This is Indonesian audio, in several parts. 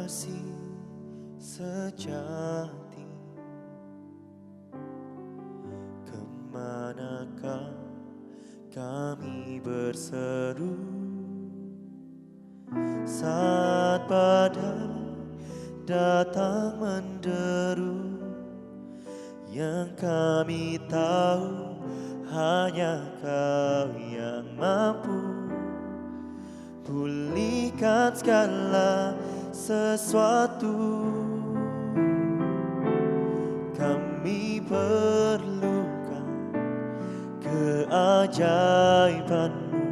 kasih sejati. Kemanakah kami berseru saat badai datang menderu? Yang kami tahu hanya Kau yang mampu pulihkan segala sesuatu. Kami perlukan keajaiban-Mu,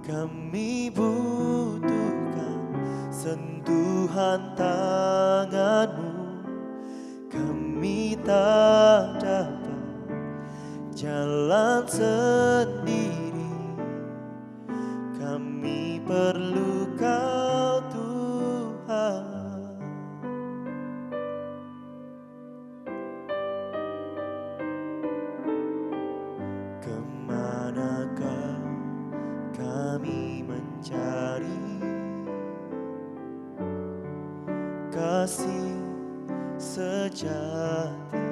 kami butuhkan sentuhan tangan-Mu. Kami tak dapat jalan sendiri, kami perlu Kau Tuhan. Kemanakah kami mencari kasih sejati?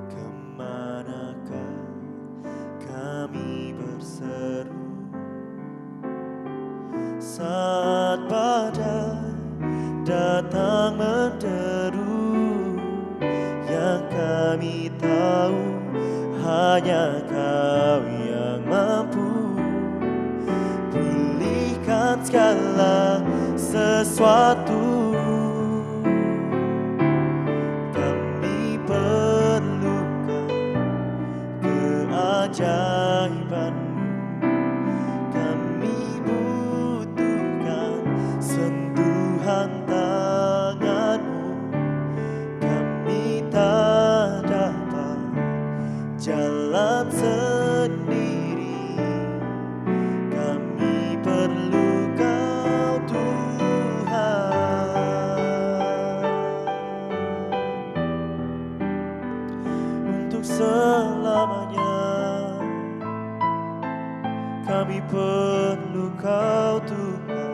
Kemanakah kami berseru saat badai datang menderu? Yang kami tahu hanya Kau yang mampu pulihkan segala sesuatu. Kami perlukan keajaiban-Mu, kami butuhkan sentuhan tangan-Mu. Kami tak dapat jalan sendiri, kami perlu Kau Tuhan. Untuk selamanya kami perlu Kau Tuhan.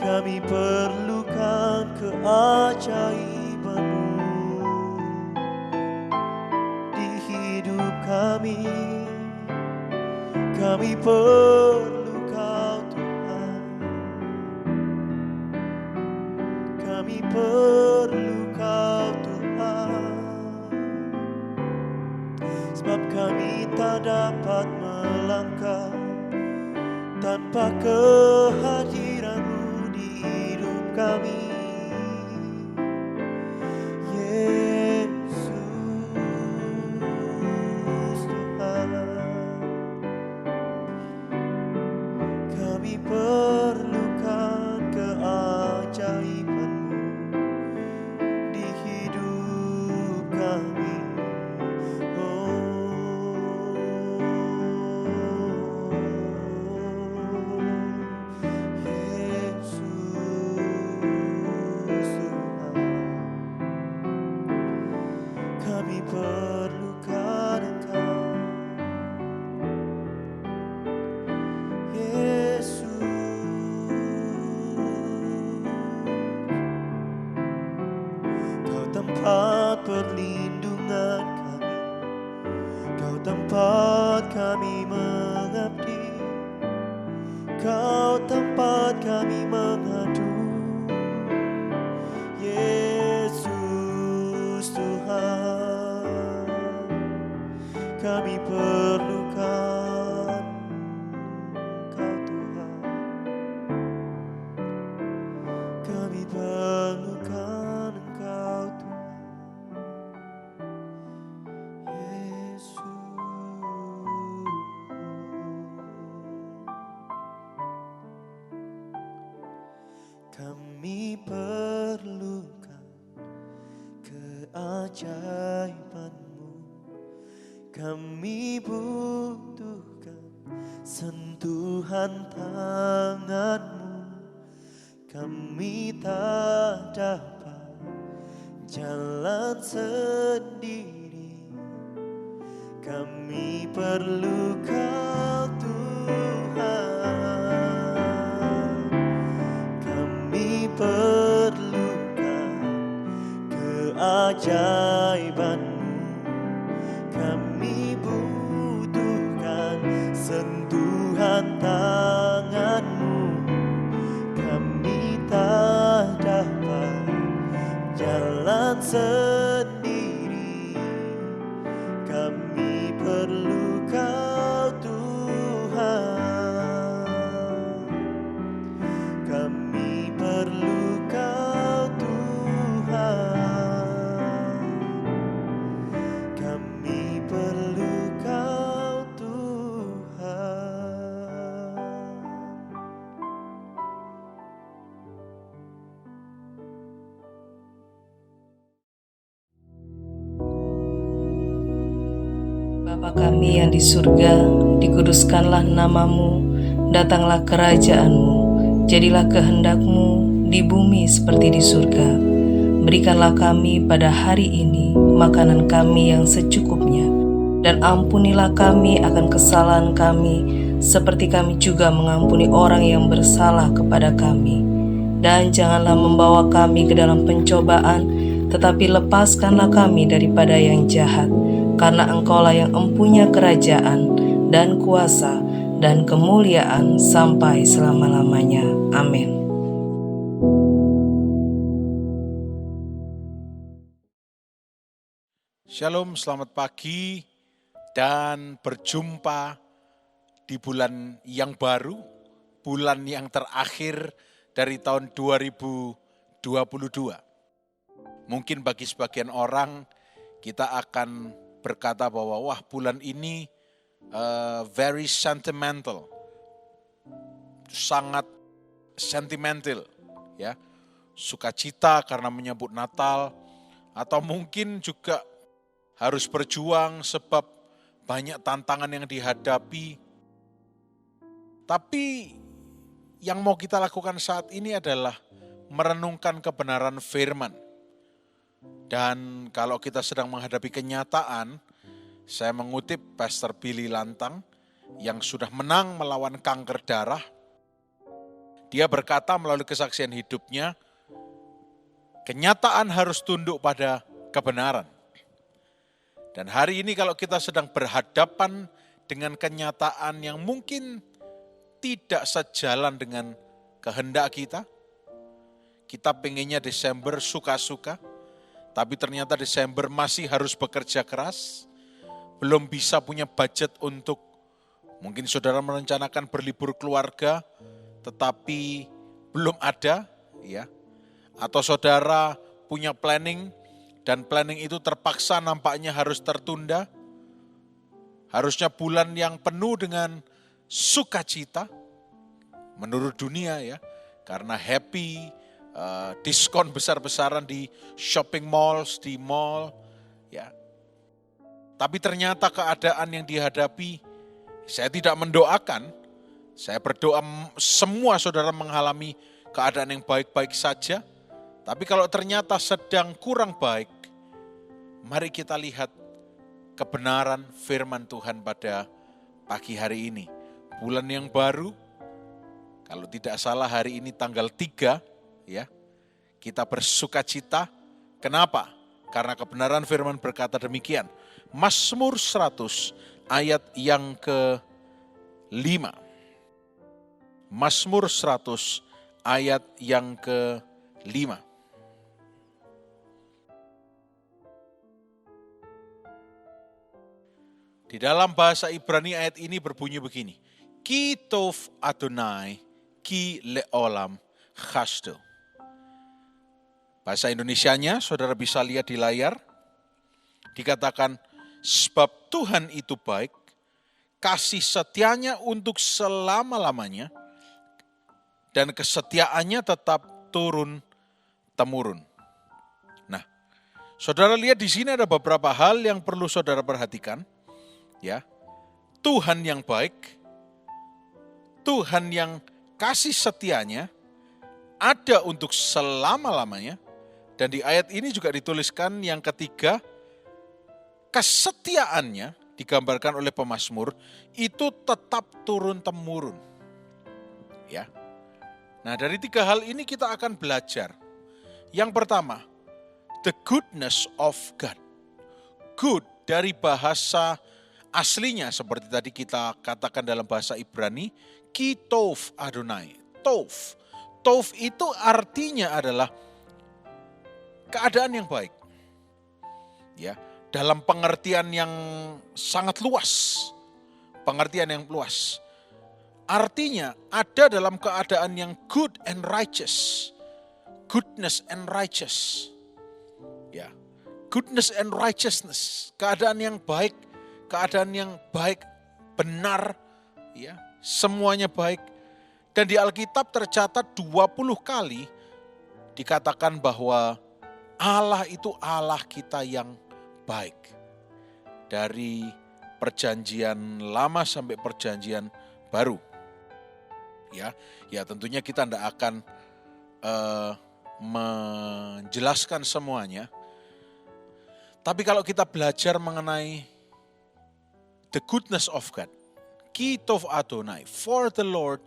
Kami perlukan keajaiban-Mu di hidup kami. Kami perlu Kau Tuhan. Kami perlu Kau Tuhan. Sebab kami tak dapat melangkah tanpa kehadiran-Mu di hidup kami. Yesus Tuhan, kami perlukan keajaiban-Mu di hidup kami. Kami perlukan Engkau, Yesus. Kau tempat perlindungan kami, Kau tempat kami mengabdi, Kau tempat kami mengadu. Yesus Tuhan, kami perlukan Kau Tuhan. Kami perlukan Engkau Tuhan. Yesus. Kami perlukan keajaiban-Mu, kami butuhkan sentuhan tangan-Mu. Kami tak dapat jalan sendiri, kami perlu Kau Tuhan. perlukan keajaiban-Mu, kami butuhkan sentuhan tangan-Mu. Kami tak dapat jalan sendiri, kami perlu Kau Tuhan. Kami perlu Kau Tuhan. Kami perlu Kau Tuhan. Bapa kami yang di surga, dikuduskanlah nama-Mu, datanglah kerajaan-Mu, jadilah kehendak-Mu di bumi seperti di surga. Berikanlah kami pada hari ini makanan kami yang secukupnya, dan ampunilah kami akan kesalahan kami, seperti kami juga mengampuni orang yang bersalah kepada kami. Dan janganlah membawa kami ke dalam pencobaan, tetapi lepaskanlah kami daripada yang jahat. Karena Engkaulah yang empunya kerajaan dan kuasa dan kemuliaan sampai selama-lamanya. Amin. Shalom, selamat pagi dan berjumpa di bulan yang baru, bulan yang terakhir dari tahun 2022. Mungkin bagi sebagian orang kita akan berkata bahwa wah bulan ini very sentimental, sangat sentimental, ya, sukacita karena menyambut Natal, atau mungkin juga harus berjuang sebab banyak tantangan yang dihadapi. Tapi yang mau kita lakukan saat ini adalah merenungkan kebenaran firman. Dan kalau kita sedang menghadapi kenyataan, saya mengutip Pastor Billy Lantang yang sudah menang melawan kanker darah. Dia berkata melalui kesaksian hidupnya, kenyataan harus tunduk pada kebenaran. Dan hari ini kalau kita sedang berhadapan dengan kenyataan yang mungkin tidak sejalan dengan kehendak kita pengennya Desember suka-suka, tapi ternyata Desember masih harus bekerja keras, belum bisa punya budget untuk, mungkin saudara merencanakan berlibur keluarga, tetapi belum ada, ya. Atau saudara punya planning, dan planning itu terpaksa nampaknya harus tertunda. Harusnya bulan yang penuh dengan sukacita, menurut dunia ya, karena happy, diskon besar-besaran di shopping malls, di mall, ya. Tapi ternyata keadaan yang dihadapi, saya tidak mendoakan, saya berdoa semua saudara mengalami keadaan yang baik-baik saja. Tapi kalau ternyata sedang kurang baik, mari kita lihat kebenaran firman Tuhan pada pagi hari ini. Bulan yang baru, kalau tidak salah hari ini tanggal 3, ya, kita bersukacita. Kenapa? Karena kebenaran firman berkata demikian. Mazmur 100 ayat yang ke-5. Mazmur 100 ayat yang ke-5. Di dalam bahasa Ibrani ayat ini berbunyi begini. Ki tov Adonai, ki leolam chasdo. Bahasa Indonesianya saudara bisa lihat di layar. Dikatakan, sebab Tuhan itu baik, kasih setianya untuk selama-lamanya, dan kesetiaannya tetap turun-temurun. Nah, saudara lihat di sini ada beberapa hal yang perlu saudara perhatikan. Ya, Tuhan yang baik, Tuhan yang kasih setianya ada untuk selama-lamanya. Dan di ayat ini juga dituliskan yang ketiga, kesetiaannya digambarkan oleh pemazmur itu tetap turun-temurun. Ya. Nah, dari 3 hal ini kita akan belajar. Yang pertama, the goodness of God. Good dari bahasa aslinya seperti tadi kita katakan dalam bahasa Ibrani, ki tov Adonai. Tov. Tov itu artinya adalah keadaan yang baik. Ya, dalam pengertian yang sangat luas. Pengertian yang luas. Artinya ada dalam keadaan yang good and righteous. Goodness and righteous. Ya, goodness and righteousness. Keadaan yang baik, benar, ya, semuanya baik. Dan di Alkitab tercatat 20 kali dikatakan bahwa Allah itu Allah kita yang baik. Dari perjanjian lama sampai perjanjian baru. Ya tentunya kita tidak akan menjelaskan semuanya. Tapi kalau kita belajar mengenai the goodness of God, ki tov Adonai, for the Lord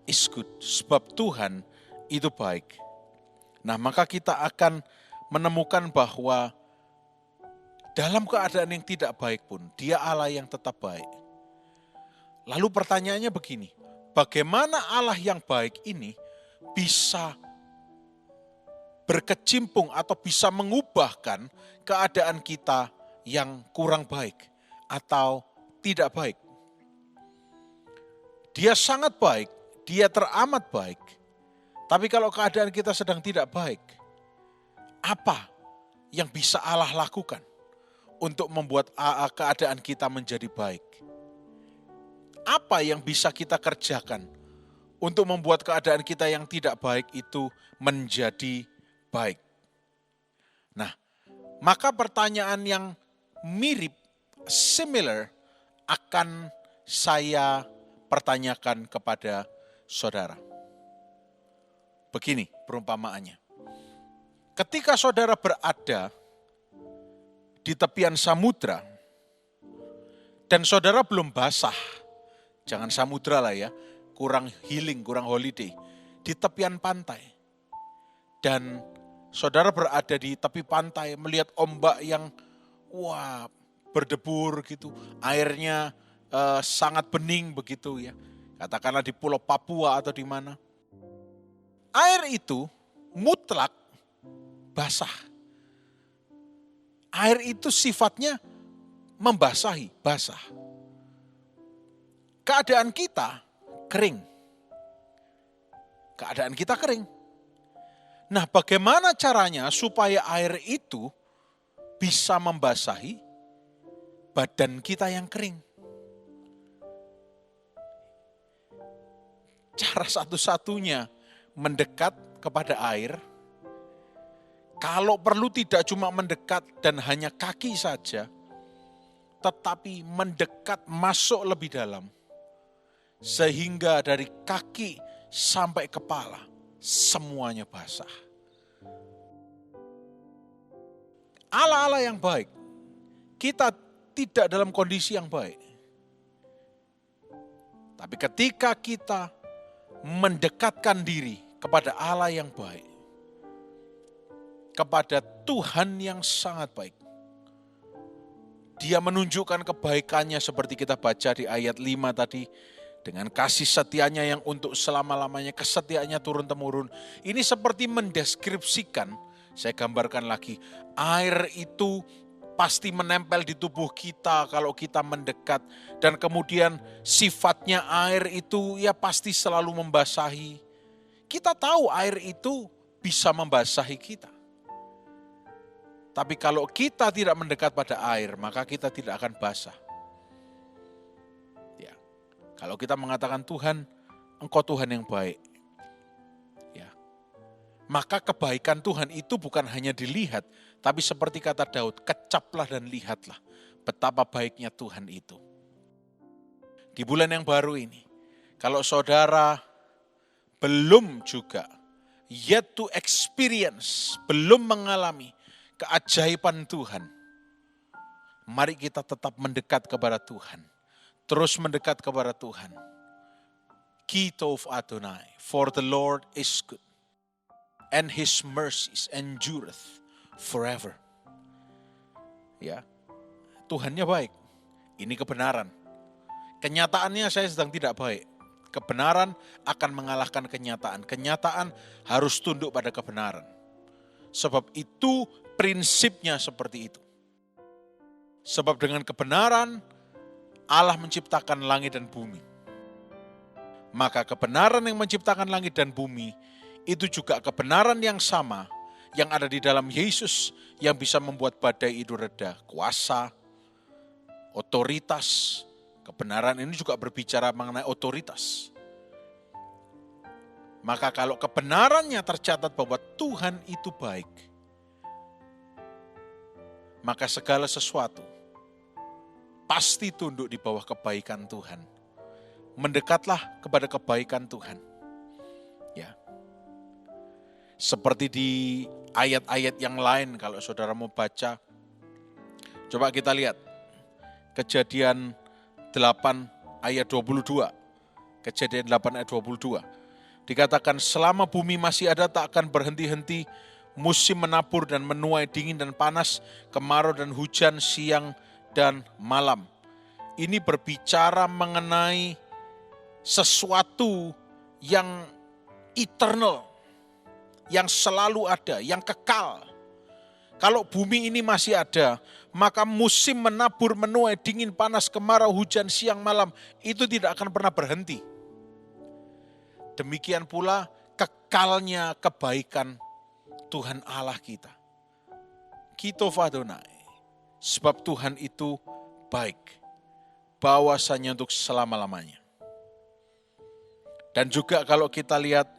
is good, sebab Tuhan itu baik. Nah, maka kita akan menemukan bahwa dalam keadaan yang tidak baik pun, Dia Allah yang tetap baik. Lalu pertanyaannya begini, bagaimana Allah yang baik ini bisa berkecimpung atau bisa mengubahkan keadaan kita yang kurang baik atau tidak baik? Dia sangat baik, Dia teramat baik. Tapi kalau keadaan kita sedang tidak baik, apa yang bisa Allah lakukan untuk membuat keadaan kita menjadi baik? Apa yang bisa kita kerjakan untuk membuat keadaan kita yang tidak baik itu menjadi baik? Nah, maka pertanyaan yang mirip, similar, akan saya pertanyakan kepada saudara. Begini perumpamaannya. Ketika saudara berada di tepian samudra dan saudara belum basah, jangan samudra lah ya, kurang healing, kurang holiday, di tepian pantai. Dan saudara berada di tepi pantai melihat ombak yang berdebur gitu, airnya sangat bening begitu ya. Katakanlah di Pulau Papua atau di mana. Air itu mutlak basah. Air itu sifatnya membasahi, basah. Keadaan kita kering. Keadaan kita kering. Nah, bagaimana caranya supaya air itu bisa membasahi badan kita yang kering? Cara satu-satunya mendekat kepada air. Kalau perlu tidak cuma mendekat dan hanya kaki saja, tetapi mendekat masuk lebih dalam. Sehingga dari kaki sampai kepala, semuanya basah. Allah-Allah yang baik, kita tidak dalam kondisi yang baik. Tapi ketika kita mendekatkan diri kepada Allah yang baik, kepada Tuhan yang sangat baik, Dia menunjukkan kebaikannya seperti kita baca di ayat 5 tadi, dengan kasih setianya yang untuk selama-lamanya, kesetiaannya turun-temurun. Ini seperti mendeskripsikan, saya gambarkan lagi, air itu pasti menempel di tubuh kita kalau kita mendekat. Dan kemudian sifatnya air itu ya pasti selalu membasahi. Kita tahu air itu bisa membasahi kita. Tapi kalau kita tidak mendekat pada air, maka kita tidak akan basah. Ya. Kalau kita mengatakan Tuhan, Engkau Tuhan yang baik. Ya. Maka kebaikan Tuhan itu bukan hanya dilihat, tapi seperti kata Daud, kecaplah dan lihatlah betapa baiknya Tuhan itu. Di bulan yang baru ini, kalau saudara belum juga, yet to experience, belum mengalami keajaiban Tuhan, mari kita tetap mendekat kepada Tuhan. Terus mendekat kepada Tuhan. Kitov Adonai, for the Lord is good, and His mercies endureth forever. Ya, Tuhannya baik. Ini kebenaran. Kenyataannya saya sedang tidak baik. Kebenaran akan mengalahkan kenyataan. Kenyataan harus tunduk pada kebenaran. Sebab itu prinsipnya seperti itu. Sebab dengan kebenaran Allah menciptakan langit dan bumi. Maka kebenaran yang menciptakan langit dan bumi itu juga kebenaran yang sama yang ada di dalam Yesus yang bisa membuat badai itu reda. Kuasa, otoritas. Kebenaran ini juga berbicara mengenai otoritas. Maka kalau kebenarannya tercatat bahwa Tuhan itu baik, maka segala sesuatu pasti tunduk di bawah kebaikan Tuhan. Mendekatlah kepada kebaikan Tuhan. Ya. Seperti di ayat-ayat yang lain kalau saudara mau baca. Coba kita lihat. Kejadian 8 ayat 22. Kejadian 8 ayat 22. Dikatakan selama bumi masih ada tak akan berhenti-henti musim menabur dan menuai, dingin dan panas, kemarau dan hujan, siang dan malam. Ini berbicara mengenai sesuatu yang eternal, yang selalu ada, yang kekal. Kalau bumi ini masih ada, maka musim menabur, menuai, dingin, panas, kemarau, hujan, siang, malam, itu tidak akan pernah berhenti. Demikian pula kekalnya kebaikan Tuhan Allah kita. Kitov Adonai. Sebab Tuhan itu baik. Bahwasanya untuk selama-lamanya. Dan juga kalau kita lihat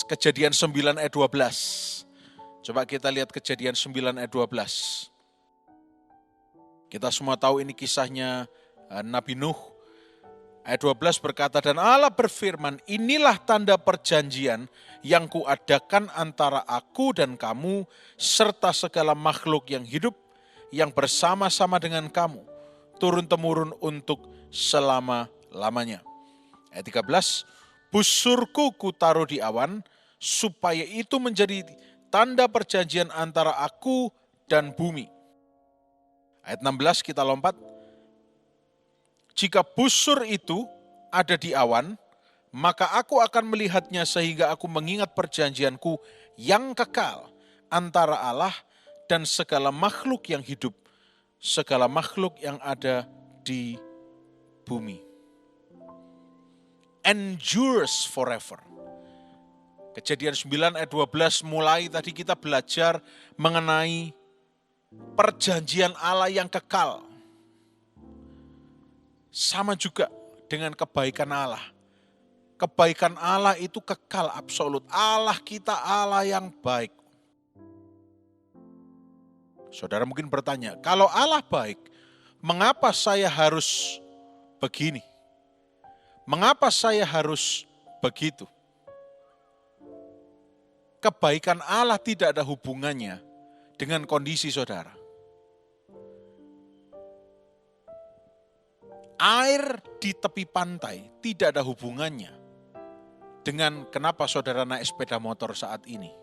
Kejadian 9 ayat 12. Coba kita lihat Kejadian 9 ayat 12. Kita semua tahu ini kisahnya Nabi Nuh. Ayat 12 berkata, dan Allah berfirman, inilah tanda perjanjian yang kuadakan antara aku dan kamu, serta segala makhluk yang hidup, yang bersama-sama dengan kamu, turun-temurun untuk selama-lamanya. Ayat 13, busurku kutaruh di awan, supaya itu menjadi tanda perjanjian antara aku dan bumi. Ayat 16 kita lompat. Jika busur itu ada di awan, maka aku akan melihatnya sehingga aku mengingat perjanjianku yang kekal antara Allah dan segala makhluk yang hidup, segala makhluk yang ada di bumi. Endures forever. Kejadian 9 ayat 12 mulai tadi kita belajar mengenai perjanjian Allah yang kekal. Sama juga dengan kebaikan Allah. Kebaikan Allah itu kekal absolut. Allah kita Allah yang baik. Saudara mungkin bertanya, kalau Allah baik, mengapa saya harus begini? Mengapa saya harus begitu? Kebaikan Allah tidak ada hubungannya dengan kondisi saudara. Air di tepi pantai tidak ada hubungannya dengan kenapa saudara naik sepeda motor saat ini.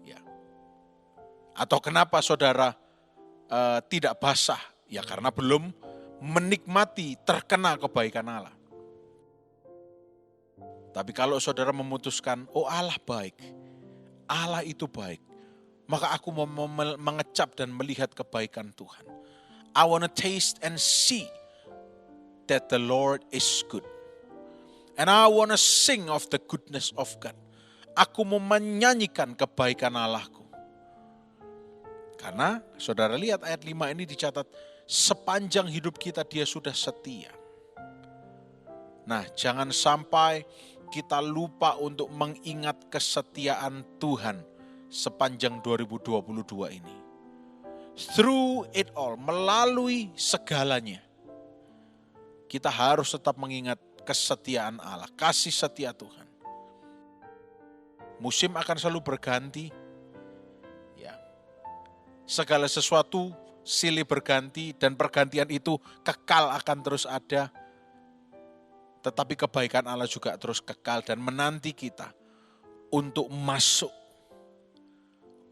Ya. Atau kenapa saudara tidak basah? Ya karena belum menikmati terkena kebaikan Allah. Tapi kalau saudara memutuskan, oh Allah baik, Allah itu baik, maka aku mau mengecap dan melihat kebaikan Tuhan. I want to taste and see that the Lord is good. And I want to sing of the goodness of God. Aku mau menyanyikan kebaikan Allahku. Karena saudara lihat ayat 5 ini dicatat, sepanjang hidup kita dia sudah setia. Nah, jangan sampai kita lupa untuk mengingat kesetiaan Tuhan sepanjang 2022 ini. Through it all, melalui segalanya, kita harus tetap mengingat kesetiaan Allah, kasih setia Tuhan. Musim akan selalu berganti, ya. Segala sesuatu silih berganti dan pergantian itu kekal akan terus ada. tetapi kebaikan Allah juga terus kekal dan menanti kita untuk masuk,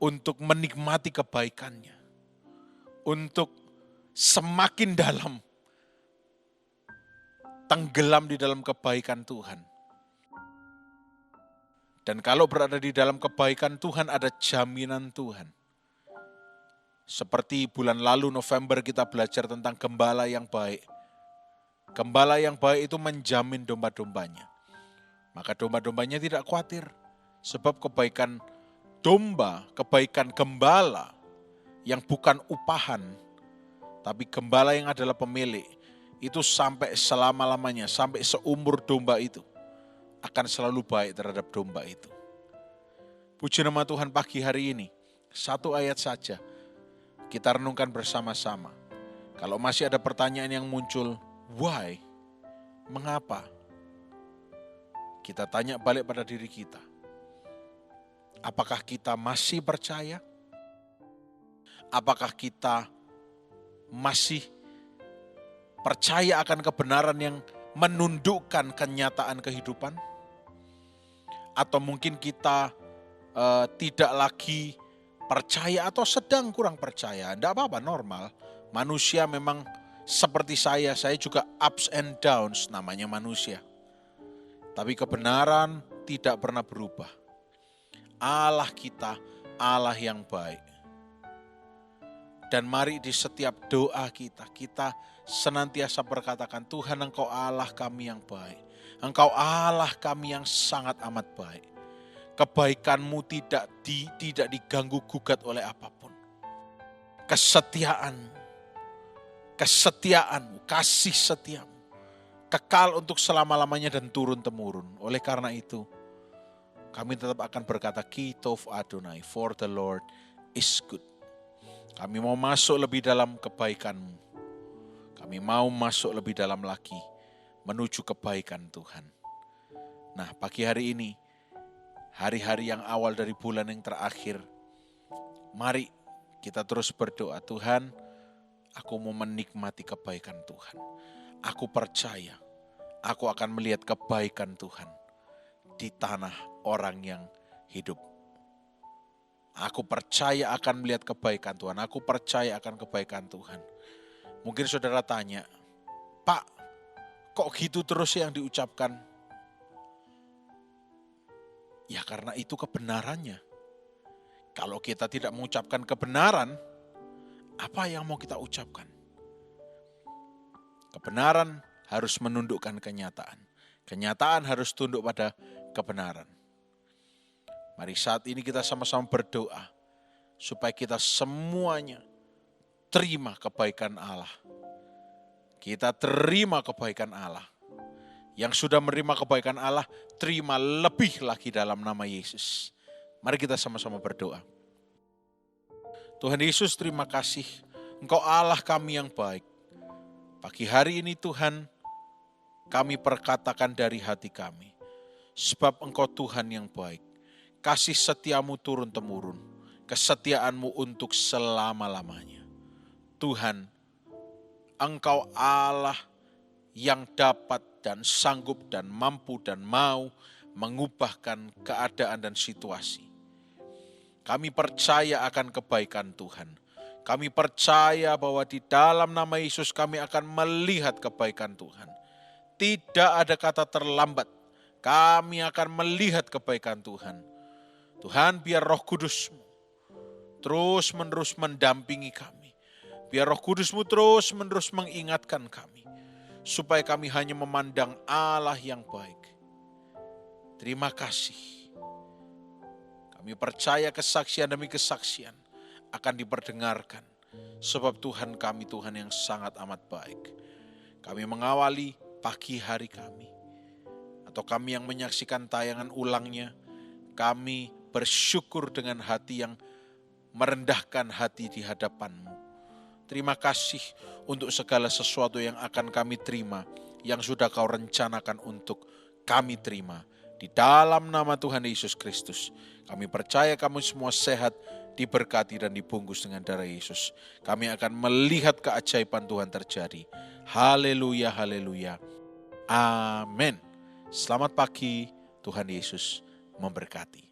untuk menikmati kebaikannya, untuk semakin dalam tenggelam di dalam kebaikan Tuhan. Dan kalau berada di dalam kebaikan Tuhan, ada jaminan Tuhan. Seperti bulan lalu November kita belajar tentang gembala yang baik. Gembala yang baik itu menjamin domba-dombanya. Maka domba-dombanya tidak khawatir. Sebab kebaikan domba, kebaikan gembala yang bukan upahan, tapi gembala yang adalah pemilik, itu sampai selama-lamanya, sampai seumur domba itu, akan selalu baik terhadap domba itu. Puji nama Tuhan, pagi hari ini, satu ayat saja, kita renungkan bersama-sama. Kalau masih ada pertanyaan yang muncul, why? Mengapa? Kita tanya balik pada diri kita. Apakah kita masih percaya? Apakah kita masih percaya akan kebenaran yang menundukkan kenyataan kehidupan? Atau mungkin kita tidak lagi percaya atau sedang kurang percaya? Tidak apa-apa, normal. Manusia memang seperti saya juga ups and downs, namanya manusia. Tapi kebenaran tidak pernah berubah. Allah kita, Allah yang baik. Dan mari di setiap doa kita senantiasa berkatakan, Tuhan, Engkau Allah kami yang baik. Engkau Allah kami yang sangat amat baik. Kebaikan-Mu tidak diganggu gugat oleh apapun. Kesetiaan-Mu, kasih setiamu, kekal untuk selama-lamanya dan turun-temurun. Oleh karena itu, kami tetap akan berkata, Kitov Adonai, for the Lord is good. Kami mau masuk lebih dalam kebaikan-Mu. Kami mau masuk lebih dalam lagi menuju kebaikan Tuhan. Nah, pagi hari ini, hari-hari yang awal dari bulan yang terakhir, mari kita terus berdoa, Tuhan, aku mau menikmati kebaikan Tuhan. Aku percaya, aku akan melihat kebaikan Tuhan di tanah orang yang hidup. Aku percaya akan melihat kebaikan Tuhan. Aku percaya akan kebaikan Tuhan. Mungkin saudara tanya, Pak, kok gitu terus yang diucapkan? Ya karena itu kebenarannya. Kalau kita tidak mengucapkan kebenaran, apa yang mau kita ucapkan? Kebenaran harus menundukkan kenyataan. Kenyataan harus tunduk pada kebenaran. Mari saat ini kita sama-sama berdoa supaya kita semuanya terima kebaikan Allah. Kita terima kebaikan Allah. Yang sudah menerima kebaikan Allah, terima lebih lagi dalam nama Yesus. Mari kita sama-sama berdoa. Tuhan Yesus, terima kasih. Engkau Allah kami yang baik. Pagi hari ini Tuhan, kami perkatakan dari hati kami. Sebab Engkau Tuhan yang baik. Kasih setiamu turun-temurun, kesetiaanmu untuk selama-lamanya. Tuhan, Engkau Allah yang dapat dan sanggup dan mampu dan mau mengubahkan keadaan dan situasi. Kami percaya akan kebaikan Tuhan. Kami percaya bahwa di dalam nama Yesus kami akan melihat kebaikan Tuhan. Tidak ada kata terlambat. Kami akan melihat kebaikan Tuhan. Tuhan, biar Roh Kudus-Mu terus-menerus mendampingi kami. Biar Roh Kudus-Mu terus-menerus mengingatkan kami. Supaya kami hanya memandang Allah yang baik. Terima kasih. Kami percaya kesaksian demi kesaksian akan diperdengarkan. Sebab Tuhan kami Tuhan yang sangat amat baik. Kami mengawali pagi hari kami. Atau kami yang menyaksikan tayangan ulangnya. Kami bersyukur dengan hati yang merendahkan hati di hadapan-Mu. Terima kasih untuk segala sesuatu yang akan kami terima, yang sudah Kau rencanakan untuk kami terima. Di dalam nama Tuhan Yesus Kristus, kami percaya kami semua sehat, diberkati dan dibungkus dengan darah Yesus. Kami akan melihat keajaiban Tuhan terjadi. Haleluya, haleluya. Amin. Selamat pagi, Tuhan Yesus memberkati.